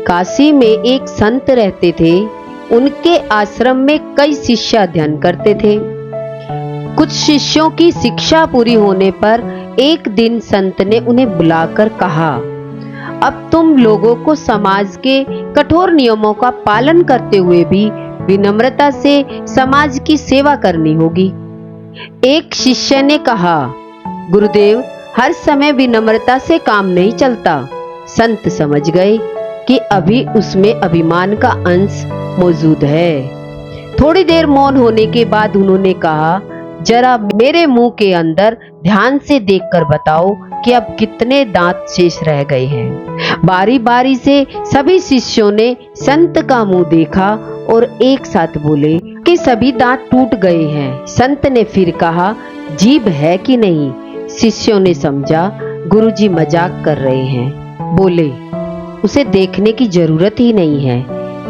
काशी में एक संत रहते थे। उनके आश्रम में कई शिष्य अध्ययन करते थे। कुछ शिष्यों की शिक्षा पूरी होने पर एक दिन संत ने उन्हें बुलाकर कहा, अब तुम लोगों को समाज के कठोर नियमों का पालन करते हुए भी विनम्रता से समाज की सेवा करनी होगी। एक शिष्य ने कहा, गुरुदेव, हर समय विनम्रता से काम नहीं चलता। संत समझ गए कि अभी उसमें अभिमान का अंश मौजूद है। थोड़ी देर मौन होने के बाद उन्होंने कहा, जरा मेरे मुंह के अंदर ध्यान से देखकर बताओ कि अब कितने दांत शेष रह गए हैं। बारी बारी से सभी शिष्यों ने संत का मुंह देखा और एक साथ बोले कि सभी दांत टूट गए हैं। संत ने फिर कहा, जीभ है कि नहीं? शिष्यों ने समझा गुरुजी मजाक कर रहे हैं। बोले, उसे देखने की जरूरत ही नहीं है,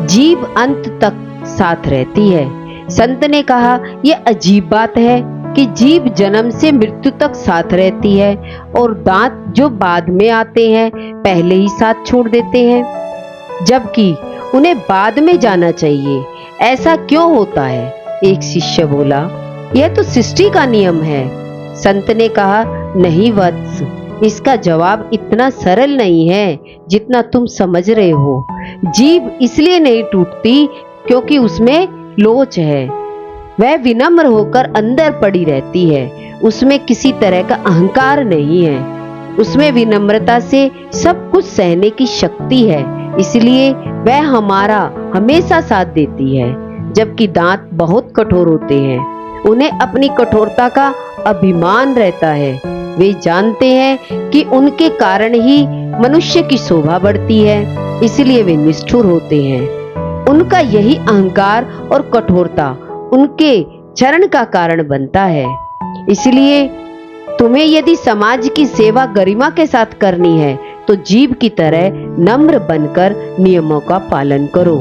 जीभ अंत तक साथ रहती है। संत ने कहा, यह अजीब बात है कि जीभ जन्म से मृत्यु तक साथ रहती है और दांत जो बाद में आते हैं पहले ही साथ छोड़ देते हैं, जबकि उन्हें बाद में जाना चाहिए। ऐसा क्यों होता है? एक शिष्य बोला, यह तो सृष्टि का नियम है। संत ने कहा, नहीं वत्स, इसका जवाब इतना सरल नहीं है जितना तुम समझ रहे हो। जीभ इसलिए नहीं टूटती क्योंकि उसमें लोच है। वह विनम्र होकर अंदर पड़ी रहती है। उसमें किसी तरह का अहंकार नहीं है। उसमें विनम्रता से सब कुछ सहने की शक्ति है, इसलिए वह हमारा हमेशा साथ देती है। जबकि दांत बहुत कठोर होते हैं, उन्हें अपनी कठोरता का अभिमान रहता है। वे जानते हैं कि उनके कारण ही मनुष्य की शोभा बढ़ती है, इसलिए वे निष्ठुर होते हैं। उनका यही अहंकार और कठोरता उनके चरण का कारण बनता है। इसलिए तुम्हें यदि समाज की सेवा गरिमा के साथ करनी है तो जीभ की तरह नम्र बनकर नियमों का पालन करो।